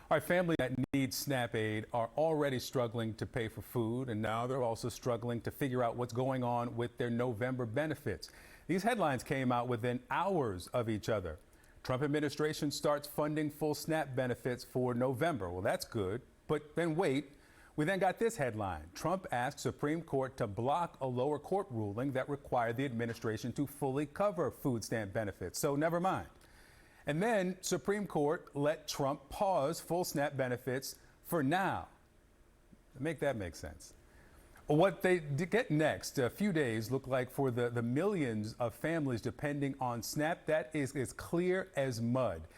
Our families that need SNAP aid are already struggling to pay for food, and now they're also struggling to figure out what's going on with their November benefits. These headlines came out within hours of each other. Trump administration starts funding full SNAP benefits for November. Well, that's good, but then wait. We then got this headline. Trump asked Supreme Court to block a lower court ruling that required the administration to fully cover food stamp benefits. So never mind. And then Supreme Court let Trump pause full SNAP benefits for now. Make that make sense. What they get next, a few days look like for the millions of families depending on SNAP, that is as clear as mud.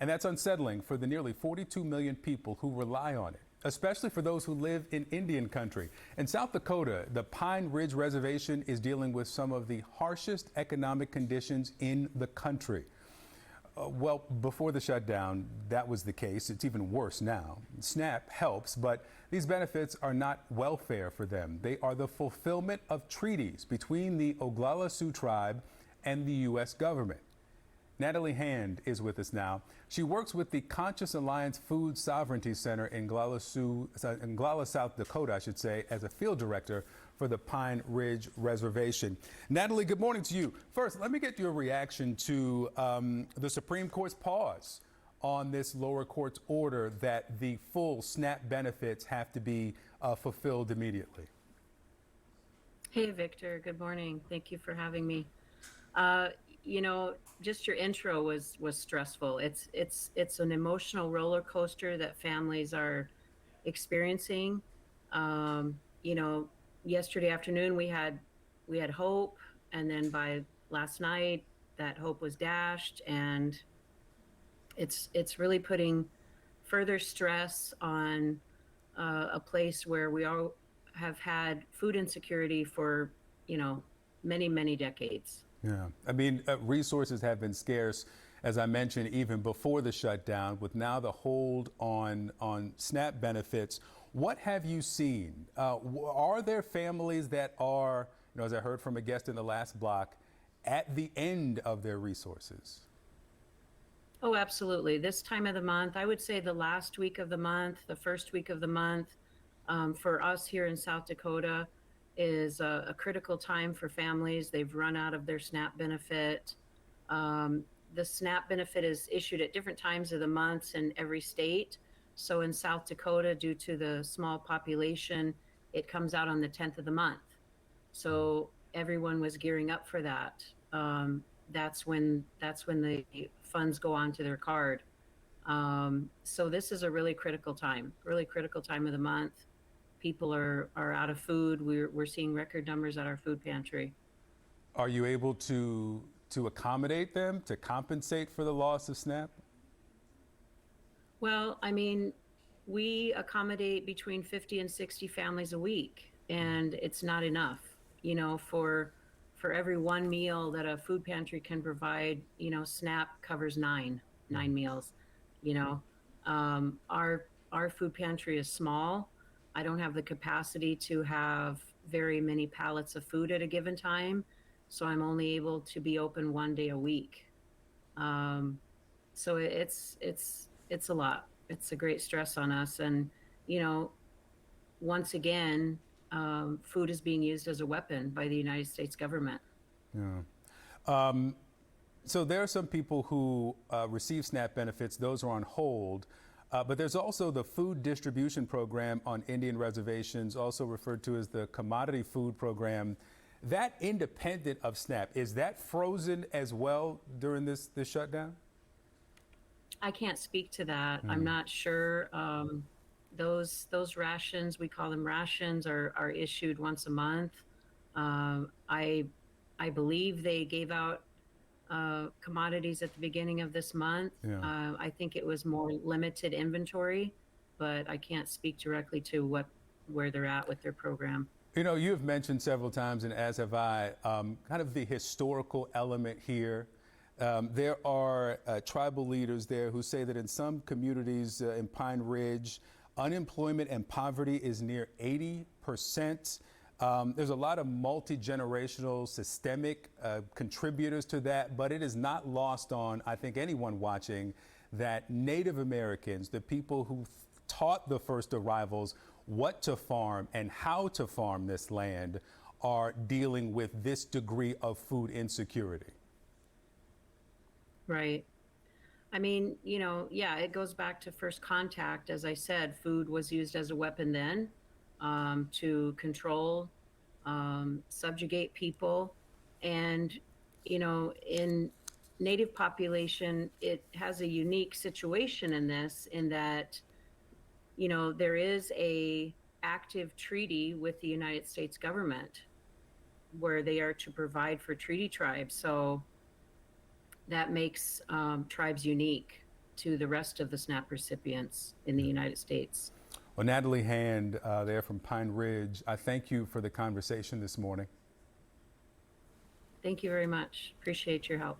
And that's unsettling for the nearly 42 million people who rely on it, especially for those who live in Indian country. In South Dakota, the Pine Ridge Reservation is dealing with some of the harshest economic conditions in the country. Well, before the shutdown, that was the case. It's even worse now. SNAP helps, but these benefits are not welfare for them. They are the fulfillment of treaties between the Oglala Sioux tribe and the U.S. government. Natalie Hand is with us now. She works with the Conscious Alliance Food Sovereignty Center in Oglala, South Dakota, I should say, as a field director for the Pine Ridge Reservation. Natalie, good morning to you. First, let me get your reaction to the Supreme Court's pause on this lower court's order that the full SNAP benefits have to be fulfilled immediately. Hey, Victor. Good morning. Thank you for having me. You know, just your intro was stressful. It's an emotional roller coaster that families are experiencing. You know, yesterday afternoon we had hope, and then by last night that hope was dashed, and it's really putting further stress on a place where we all have had food insecurity for, you know, many decades. Yeah, I mean, resources have been scarce, as I mentioned, even before the shutdown. With now the hold on SNAP benefits, what have you seen? Are there families that are, you know, as I heard from a guest in the last block, at the end of their resources? Oh, absolutely. This time of the month, I would say the last week of the month, the first week of the month, for us here in South Dakota, is a critical time for families. They've run out of their SNAP benefit. The SNAP benefit is issued at different times of the months in every state. So in South Dakota, due to the small population, it comes out on the 10th of the month. So everyone was gearing up for that. That's when the funds go onto their card. So this is a really critical time of the month. People are out of food. We're seeing record numbers at our food pantry. Are you able to accommodate them, to compensate for the loss of SNAP? Well, I mean, we accommodate between 50 and 60 families a week, and it's not enough. You know, for every one meal that a food pantry can provide, you know, SNAP covers nine meals. You know, our food pantry is small. I don't have the capacity to have very many pallets of food at a given time, so I'm only able to be open one day a week. So it's a lot. It's a great stress on us, and you know, once again, food is being used as a weapon by the United States government. Yeah. So there are some people who receive SNAP benefits. Those are on hold. But there's also the food distribution program on Indian reservations, also referred to as the commodity food program. That independent of SNAP, is that frozen as well during this shutdown? I can't speak to that. I'm not sure. Those rations, we call them rations, are issued once a month. I believe they gave out commodities at the beginning of this month. Yeah. I think it was more limited inventory, but I can't speak directly to where they're at with their program. You know, you have mentioned several times, and as have I, kind of the historical element here. There are tribal leaders there who say that in some communities in Pine Ridge, unemployment and poverty is near 80%. There's a lot of multi-generational systemic contributors to that, but it is not lost on, I think, anyone watching that Native Americans, the people who taught the first arrivals what to farm and how to farm this land, are dealing with this degree of food insecurity? Right. I mean, yeah, it goes back to first contact. As I said, food was used as a weapon then, to control, subjugate people. And, in Native population, it has a unique situation in this, in that, there is a active treaty with the United States government where they are to provide for treaty tribes. So that makes tribes unique to the rest of the SNAP recipients in the United States. Well, Natalie Hand, there from Pine Ridge, I thank you for the conversation this morning. Thank you very much. Appreciate your help.